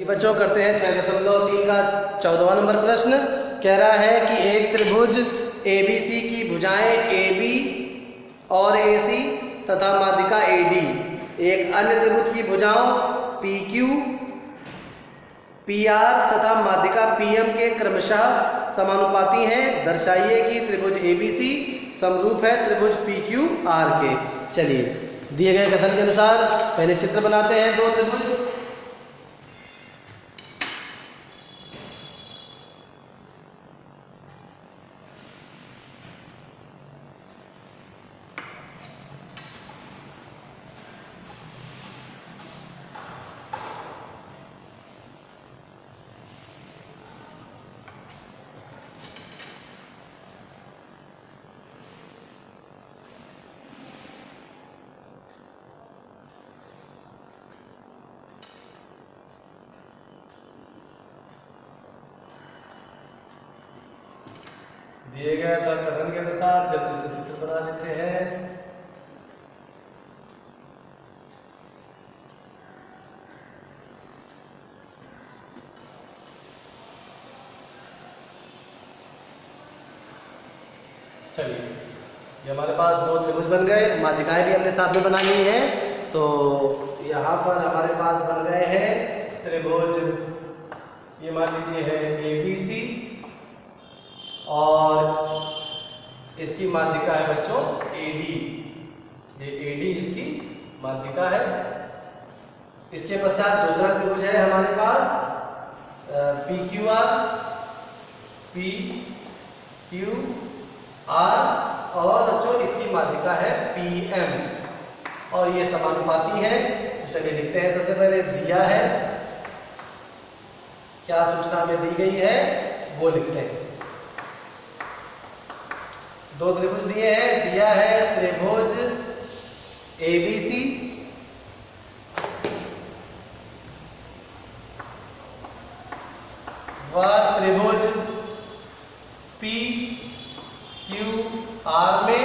बच्चों करते हैं 6.3 का 14वां नंबर प्रश्न। कह रहा है कि एक त्रिभुज ABC की भुजाएं AB और AC तथा माध्यिका AD एक अन्य त्रिभुज की भुजाओं PQ PR तथा माध्यिका PM के क्रमशः समानुपाती हैं। दर्शाइए कि त्रिभुज ABC समरूप है त्रिभुज PQR के। चलिए दिए गए कथन के अनुसार पहले चित्र बनाते हैं दो त्रिभुज। दिए गए कथन के अनुसार जल्दी से चित्र बना लेते हैं। चलिए ये हमारे पास दो त्रिभुज बन गए, माध्यिकाएं भी हमने साथ में बना ली हैं। तो यहाँ पर हमारे पास बन गए हैं त्रिभुज, ये मान लीजिए है ABC और इसकी माध्यिका है बच्चों AD। ये AD इसकी माध्यिका है। इसके पश्चात दूसरा त्रिभुज है हमारे पास PQR और बच्चों इसकी माध्यिका है PM और ये समानुपाती है। तो चलिए लिखते हैं। सबसे पहले दिया है, क्या सूचना में दी गई है वो लिखते हैं। दो त्रिभुज दिए हैं। दिया है त्रिभुज ABC व त्रिभुज PQR में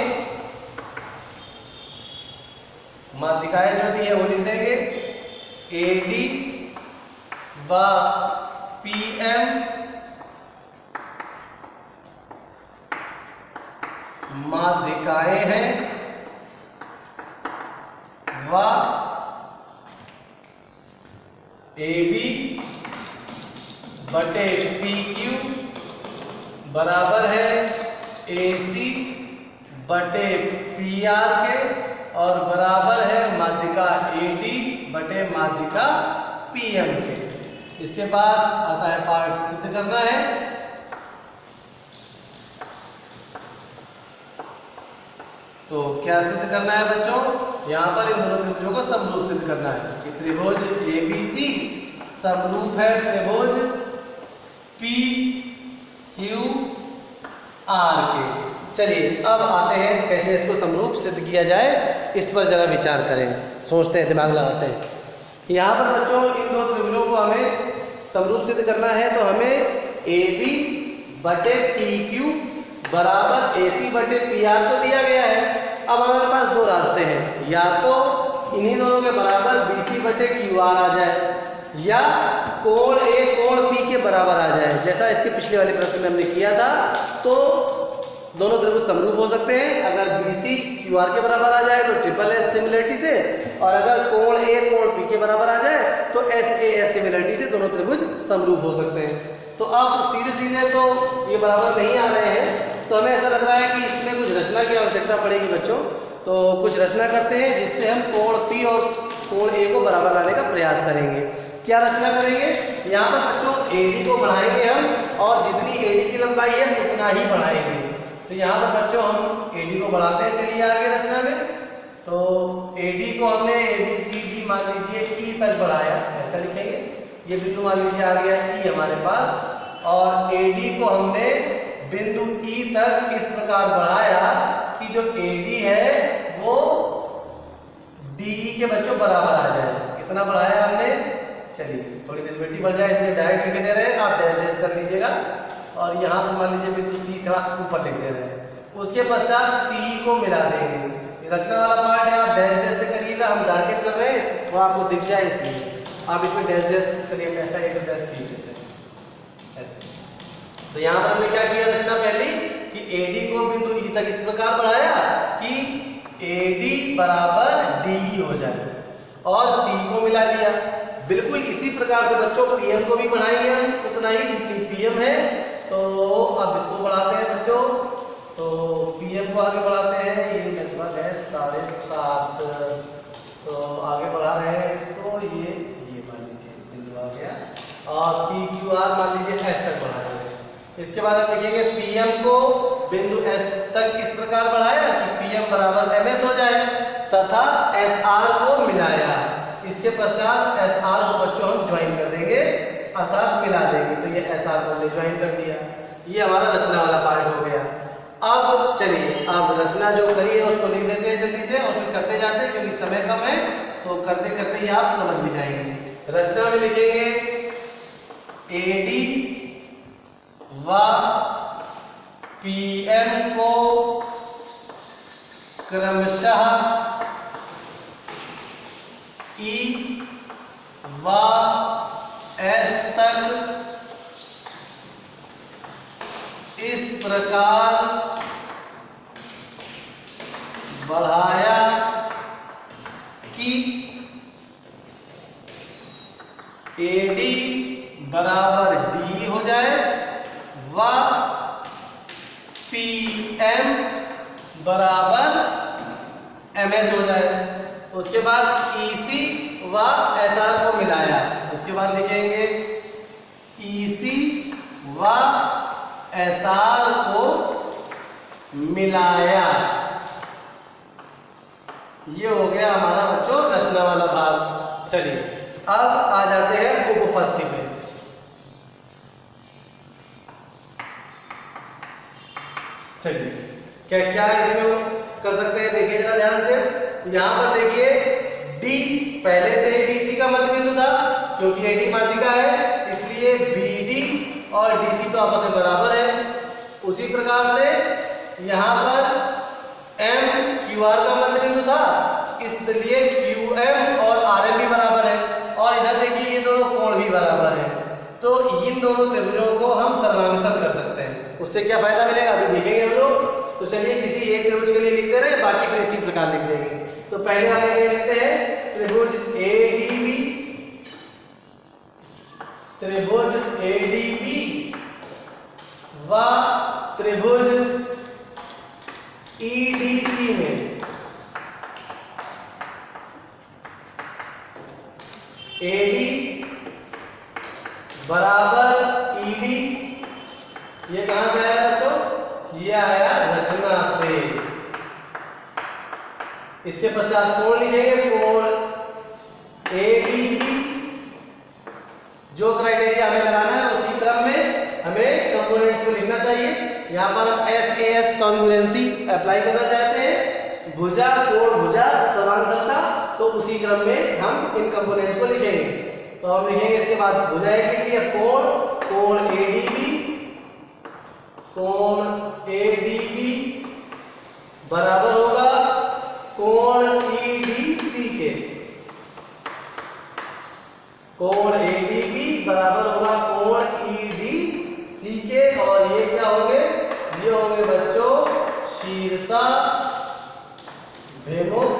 माध्यिकाएं जो दी है वो लिख देंगे। AD व PM माध्यिकाएं हैं व AB बटे PQ बराबर है AC बटे PR के और बराबर है माध्यिका AD बटे माध्यिका PM के। इसके बाद आता है पार्ट सिद्ध करना है। तो क्या सिद्ध करना है बच्चों? यहाँ पर इन दोनों त्रिभुजों को समरूप सिद्ध करना है कि त्रिभुज ABC समरूप है त्रिभुज PQR के। चलिए अब आते हैं कैसे इसको समरूप सिद्ध किया जाए, इस पर जरा विचार करें, सोचते हैं, दिमाग लगाते हैं। यहाँ पर बच्चों इन दो त्रिभुजों को हमें समरूप सिद्ध करना है। तो हमें AB बटे PQ बराबर AC बटे PR तो दिया गया है। अब हमारे पास दो रास्ते हैं, या तो इन्हीं दोनों के बराबर BC बटे QR आ जाए या कोण A कोण P के बराबर आ जाए, जैसा इसके पिछले वाले प्रश्न में हमने किया था। तो दोनों त्रिभुज समरूप हो सकते हैं। अगर BC QR के बराबर आ जाए तो SSS सिमिलरिटी से, और अगर कोण A कोण P के बराबर आ जाए तो SAS सिमिलरिटी से दोनों त्रिभुज समरूप हो सकते हैं। तो अब सीधे सीधे तो ये बराबर नहीं आ रहे हैं, तो हमें ऐसा लग रहा है कि इसमें कुछ रचना की आवश्यकता पड़ेगी बच्चों। तो कुछ रचना करते हैं जिससे हम कोण P और कोण A को बराबर लाने का प्रयास करेंगे। क्या रचना करेंगे? यहाँ पर बच्चों AD को बढ़ाएंगे हम, और जितनी AD की लंबाई है उतना ही बढ़ाएंगे। तो यहाँ पर बच्चों हम AD को बढ़ाते हैं। चलिए आगे रचना में। तो AD को हमने ABCD मान लीजिए E तक बढ़ाया, ऐसा लिखेंगे। ये बिंदु मान लीजिए आ गया E हमारे पास, और AD को हमने बिंदु E तक इस प्रकार बढ़ाया कि जो AD है वो DE के बच्चों बराबर आ जाए। कितना बढ़ाया हमने? चलिए थोड़ी विजिबिलिटी बढ़ जाए इसलिए डायरेक्ट लिख दे रहे हैं, आप डैश डैश कर लीजिएगा। और यहाँ पर मान लीजिए बिंदु C थोड़ा ऊपर लिख दे रहे हैं। उसके पश्चात CE को मिला देंगे। ये रचना वाला पार्ट है, आप डैश डैश से करिएगा, हम डार्केट कर रहे हैं थोड़ा आपको दिख जाए इसलिए। आप इसमें डैश डैश, चलिए अच्छा एक डैश खींच देते हैं ऐसे। तो यहाँ पर हमने क्या किया रचना पहली कि AD को बिंदु E तक इस प्रकार बढ़ाया कि AD बराबर DE हो जाए और C को मिला लिया। बिल्कुल इसी प्रकार से बच्चों PM को भी बढ़ाएंगे हम उतना ही जितनी PM है। तो अब इसको बढ़ाते हैं बच्चों, तो PM को आगे बढ़ाते हैं, ये लगभग है 7.5, तो आगे बढ़ा रहे हैं इसको, ये मान लीजिए बिंदु आ गया और PQR मान लीजिए S तक बढ़ा रहे हैं। इसके बाद हम लिखेंगे PM को बिंदु S तक इस प्रकार बढ़ाया कि PM बराबर MS हो जाए तथा SR को मिलाया। इसके पश्चात SR को बच्चों हम ज्वाइन कर देंगे अर्थात मिला देंगे, तो ये SR को हमने ज्वाइन कर दिया। ये हमारा रचना वाला पार्ट हो गया। अब चलिए अब रचना जो करी है उसको लिख देते हैं जल्दी से और फिर करते जाते हैं क्योंकि समय कम है, तो करते करते ही आप समझ भी जाएंगे। रचना में लिखेंगे AD व PM को क्रमशः E व S तक इस प्रकार बढ़ाया कि AD बराबर D हो जाए व PM बराबर MS हो जाए। उसके बाद EC व SR को मिलाया। उसके बाद लिखेंगे EC व SR को मिलाया। ये हो गया हमारा बच्चों रचना वाला भाग। चलिए अब आ जाते हैं उपपत्ति पे। चलिए क्या क्या इसमें कर सकते हैं, देखिए जरा ध्यान से। यहां पर देखिए D पहले से ही BC का मध्य बिंदु था क्योंकि AD माध्यिका है, इसलिए BD और DC तो आपस में बराबर है। उसी प्रकार से यहाँ पर M QR का मध्य बिंदु था, इसलिए QM और RM भी बराबर है और इधर देखिए ये दोनों कोण भी बराबर है। तो इन दोनों त्रिभुजों को हम सर्वांगसम कर सकते हैं। उससे क्या फायदा मिलेगा अभी देखेंगे हम लोग। तो चलिए किसी एक त्रिभुज के लिए लिख दे रहे हैं, बाकी फिर इसी प्रकार लिख देंगे। तो पहले वाले लिए लिखते हैं त्रिभुज ADB, त्रिभुज ADB व त्रिभुज EDC में AD बराबर ED। ये कहां से आया बच्चों, ये आया रचना से। इसके पश्चात कोण लिखेंगे, कोण ADB। जो क्राइटेरिया हमें लगाना है उसी क्रम में हमें कंपोनेंट्स को लिखना चाहिए। यहाँ पर हम SAS कॉन्ग्रुएंसी अप्लाई करना चाहते हैं, भुजा कोण भुजा सर्वांगसमता, तो उसी क्रम में हम इन कंपोनेंट्स को लिखेंगे। तो हम लिखेंगे इसके बाद भुजा एक लिख लिया, कोण कोण ADB, कोण ADB बराबर होगा कोण EDC के। कोण ADB बराबर होगा कोण EDC के और ये क्या होंगे, ये होंगे बच्चों शीर्षा भिमुख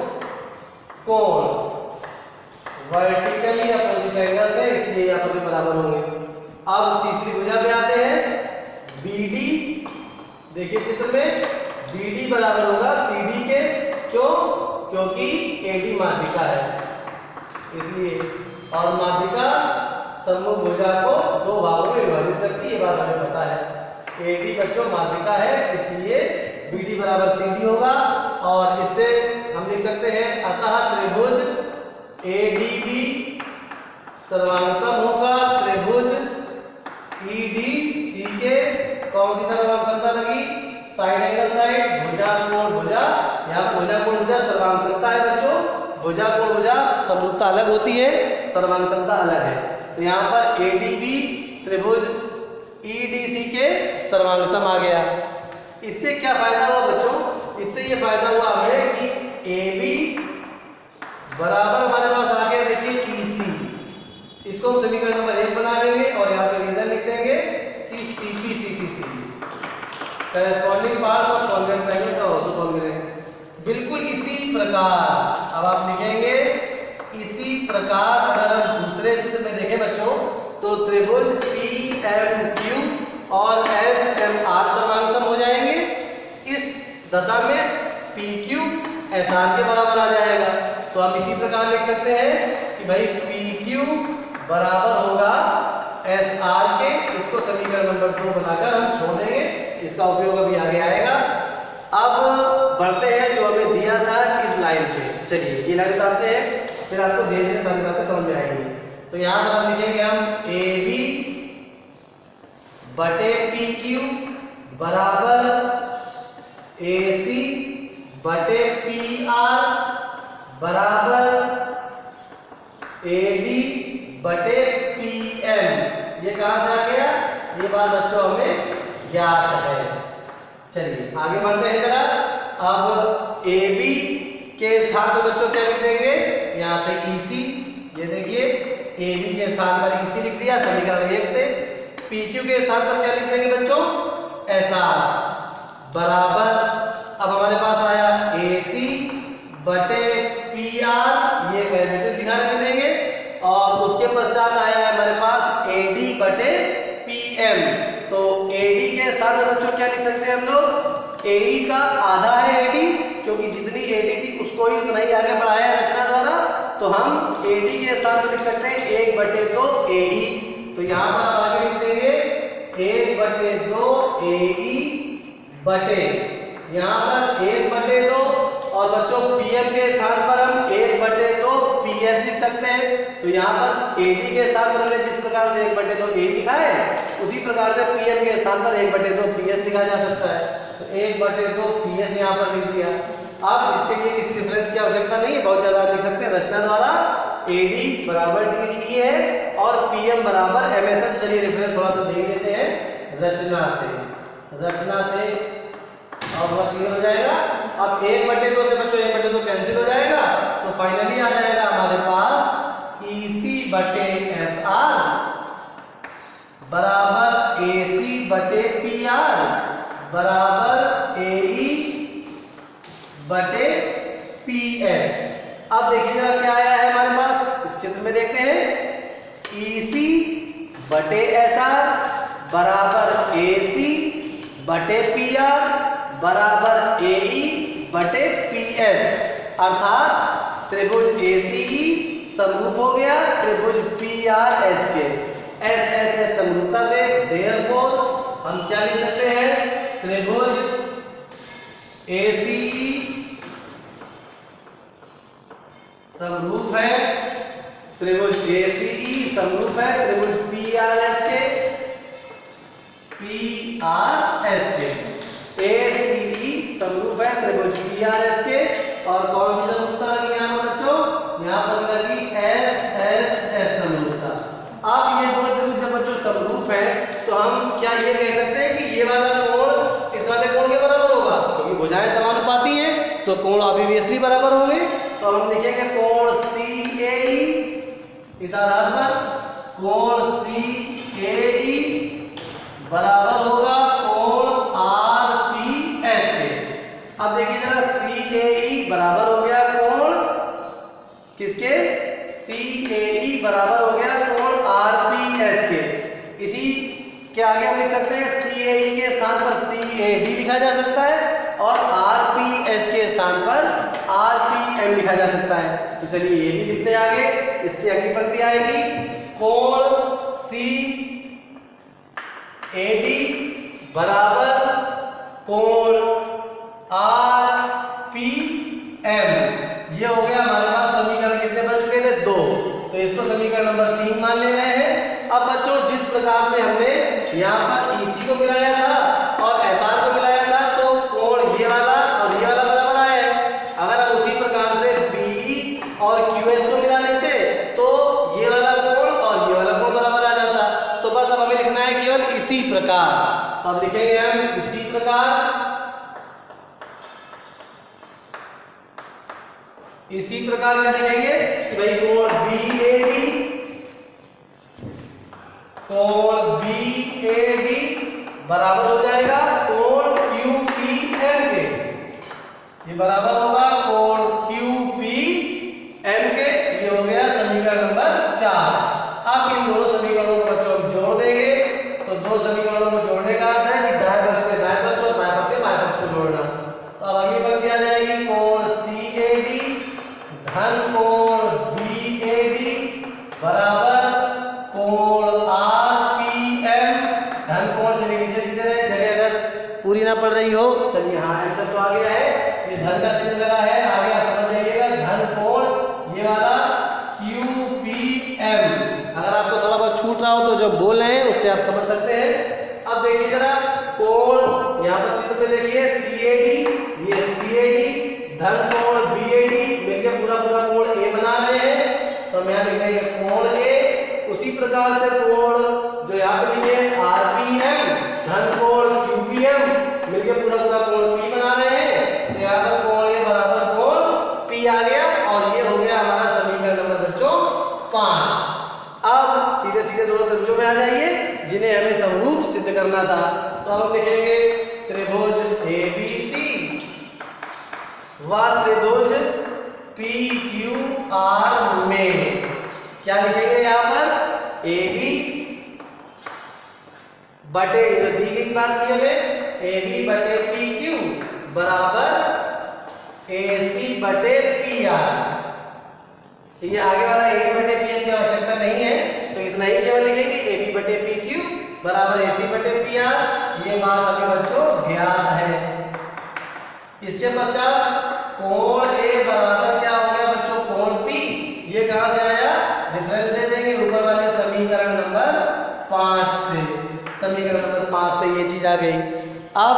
कोण, वर्टिकली अपोजिट एंगल से, इसलिए यहाँ पर बराबर होंगे। अब तीसरी भुजा पे आते हैं BD। देखिए चित्र में BD बराबर होगा CD के, क्यों, क्योंकि AD माध्यिका है इसलिए, और माध्यिका सम्मुख भुजा को दो भागों में विभाजित करती है, ये बात हमें पता है। AD बच्चों माध्यिका है इसलिए BD बराबर CD होगा और इससे हम लिख सकते हैं अतः त्रिभुज ADB सर्वांगसम होगा त्रिभुज EDC के। कौन सी सर्वांगसमता लगी, साइड एंगल साइड, भुजा कोण भुजा। यहाँ पर भुजा कोण भुजा सर्वांगसमता है बच्चों, भुजा कोण भुजा समरूपता अलग होती है, सर्वांगसमता अलग है। तो यहाँ पर ADB त्रिभुज EDC के सर्वांगसम आ गया। इससे क्या फायदा हुआ बच्चों, इससे ये फायदा हुआ हमें कि AB बराबर हमारे पास आ गया देखिए EC, इसको हम समीकरण नंबर 1 बना लेंगे और यहाँ पे रीजन लिख देंगे कि CP CP CP corresponding parts of congruent triangles are also congruent। बिल्कुल इसी प्रकार अब आप लिखेंगे इसी प्रकार अगर हम दूसरे चित्र में देखें बच्चों तो त्रिभुज PMQ और SMR समांसम हो जाएंगे। इस दशा में PQ SR के बराबर आ जाएगा। तो हम इसी प्रकार लिख सकते हैं कि भाई PQ बराबर होगा SR के। इसको समीकरण नंबर 2 बनाकर हम छोड़ देंगे, इसका उपयोग अभी आगे आएगा। अब बढ़ते हैं जो हमें दिया था इस लाइन पे। चलिए ये लाइन उतारते हैं, फिर आपको धीरे धीरे सारी बातें समझ में आएंगी। तो यहाँ पर हम लिखेंगे हम AB बटे PQ बराबर AC बटे PR बराबर AD बटे PM। ये कहाँ से आ गया? ये बात बच्चों हमें ज्ञात है। चलिए आगे बढ़ते हैं जरा। अब AB के स्थान पर बच्चों क्या लिख देंगे? यहाँ से EC, ये देखिए AB के स्थान पर EC लिख दिया समीकरण 1 से। PQ के स्थान पर क्या लिख देंगे बच्चों? SR बराबर, अब हमारे पास आया AC बटे PR, ये एज इट इज दिखाने देंगे। और उसके पश्चात आया है हमारे पास AD बटे PM। तो AD के स्थान पर बच्चों क्या लिख सकते हैं हम लोग? AE का आधा है AD, क्योंकि जितनी AD थी उसको ही उतना ही आगे बढ़ाया है रचना द्वारा। तो हम AD के स्थान पर लिख सकते हैं 1 बटे 2 AE। तो यहाँ पर हम आगे लिख देंगे 1 बटे 2 AE बटे, यहाँ पर 1 बटे 2, और बच्चों PM के स्थान पर हम 1 बटे 2 PS लिख सकते हैं। तो यहाँ पर AD के स्थान पर हमने जिस प्रकार से 1 बटे 2 AE लिखा है, उसी प्रकार से PM के स्थान पर 1 बटे 2 PS लिखा जा सकता है। तो 1 बटे 2 PS यहाँ पर लिख दिया। अब इसके लिए किसी रेफरेंस की आवश्यकता नहीं है, बहुत ज्यादा आप लिख सकते हैं रचना द्वारा। AD बराबर DE है और PM बराबर MS है। तो चलिए रेफरेंस थोड़ा सा देख लेते हैं रचना से और क्लियर हो जाएगा। अब 1 बटे 2 से बच्चों 1 बटे 2 कैंसिल हो जाएगा, तो फाइनली आ जाएगा हमारे पास EC बटे SR बराबर AC बटे PR बराबर AE बटे PS। अब देखिए जरा क्या आया है हमारे पास, इस चित्र में देखते हैं। EC बटे SR बराबर AC बटे PR बराबर AE बटे PS, अर्थात त्रिभुज ACE समरूप हो गया त्रिभुज PRS के। SSS समरूपता से देयरफॉर हम क्या लिख सकते हैं? त्रिभुज ACE समरूप है, त्रिभुज ACE समरूप है त्रिभुज PRS के। ACE समरूप है त्रिभुज PRS के। और कौन सी समरूपता लगी यहाँ पर बच्चों? यहाँ पर लगी SSS समरूपता। अब ये दोनों त्रिभुज जब बच्चों समरूप है तो हम क्या ये कह सकते हैं कि ये वाला कोण इस वाले कोण के बराबर होगा? क्योंकि भुजाएं समानुपाती हैं तो कोण ऑब्वियसली बराबर होंगे। तो हम लिखेंगे कोण CAE, इस आधार पर कोण CAE बराबर होगा कोण RPS के। अब देखिए जरा CAE बराबर हो गया कोण किसके? CAE बराबर हो गया कोण RPS के। इसी के आगे हम लिख सकते हैं CAE के स्थान पर CAD लिखा जा सकता है और RPS के स्थान पर RPM लिखा जा सकता है। तो चलिए ये भी लिखते हैं आगे। इसकी अगली पंक्ति आएगी कोण CAD बराबर कोण RPM। ये हो गया हमारे पास समीकरण कितने बन चुके थे? 2। तो इसको समीकरण नंबर 3 मान ले रहे हैं। अब बच्चों जिस प्रकार से हमने यहाँ पर EC को मिलाया था और SR को मिलाया था तो कोण ये वाला और ये वाला बराबर आया है। अगर हम उसी प्रकार से BE और QS को मिला लेते तो ये वाला कोण और ये वाला कोण बराबर आ जाता। तो बस अब हमें लिखना है केवल इसी प्रकार। तो अब लिखेंगे हम इसी प्रकार। इसी प्रकार क्या लिखेंगे कि भाई कोण BAD कोण BAD बराबर हो जाएगा कोण QPM के। ये बराबर होगा कोण QPM के। ये हो गया समीकरण नंबर 4। अब इन दोनों समीकरणों को बच्चों हम जोड़ देंगे। तो दो समीकरणों को जोड़ने का अर्थ है कि दाएं पक्ष से दाएं पक्ष और बाएं पक्ष से बाएं पक्ष को जोड़ना। तो अब अगली पंक्ति आ जाएगी कोण CAD धन कोण BAD बराबर कोण RPM धन कोण। चलिए नीचे लिखते रहे, जगह अगर पूरी ना पड़ रही हो। चलिए हाँ एंटर तो आ गया है, ये धन का चिन्ह लगा है, आगे आप समझ जाइएगा धन कोण ये वाला QPM। अगर आपको थोड़ा बहुत छूट रहा हो तो जब बोल रहे हैं उससे आप समझ सकते हैं। अब देखिए जरा कोण यहाँ पर चित्र पे देखिए CAD, ये CAD धन कोण BAD मिलकर पूरा पूरा कोण A बना रहे हैं। तो हम यहाँ लिख देंगे कोण A। उसी प्रकार से कोण जो यहाँ पे लिखे RPM धन कोण QPM मिलकर पूरा पूरा कोण P बना रहे हैं। तो यहाँ पर कोण A बराबर कोण P आ गया और ये हो गया हमारा समीकरण नंबर बच्चों 5। अब सीधे सीधे दोनों त्रिभुजों में आ जाइए जिन्हें हमें समरूप सिद्ध करना था। तो अब हम लिखेंगे त्रिभुज ABC व त्रिभुज PQR में क्या लिखेंगे यहाँ पर AB बटे दी गई बात की हमें AB बटे PQ बराबर AC बटे PR। ये आगे वाला AB बटे PM की आवश्यकता नहीं है, तो इतना ही केवल लिखेंगे AB बटे PQ बराबर AC बटे PR। ये बात हमें बच्चों ज्ञात है। इसके पश्चात कोण A बराबर क्या हो गया बच्चों कोण P। ये कहां से आया, रेफरेंस दे देंगे ऊपर वाले समीकरण नंबर 5 से। समीकरण नंबर 5 से ये चीज आ गई। अब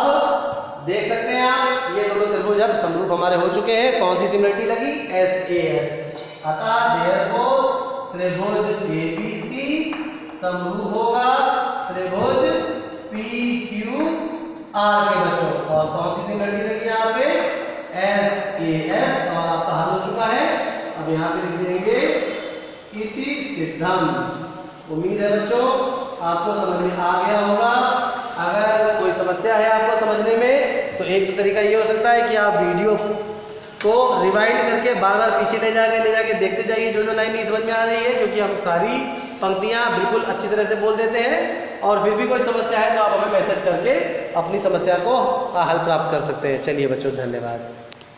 देख सकते हैं आप ये दोनों त्रिभुज अब समरूप हमारे हो चुके हैं। कौन सी सिमिलरिटी लगी, SAS। अतः देयरफॉर त्रिभुज ABC समरूप होगा त्रिभुज PQR के बच्चों। और कौन सी सिमिलरिटी लगी यहाँ पे, SAS। और आपका हल हो चुका है। अब यहाँ पे लिख देंगे इति सिद्धम। उम्मीद है बच्चों आपको समझ में आ गया होगा। अगर कोई समस्या है आपको समझने में तो एक तो तरीका ये हो सकता है कि आप वीडियो को रिवाइंड करके बार बार पीछे ले जाके देखते जाइए जो जो लाइन नहीं समझ में आ रही है, क्योंकि हम सारी पंक्तियाँ बिल्कुल अच्छी तरह से बोल देते हैं। और फिर भी कोई समस्या है तो आप हमें मैसेज करके अपनी समस्या को हल प्राप्त कर सकते हैं। चलिए बच्चों धन्यवाद।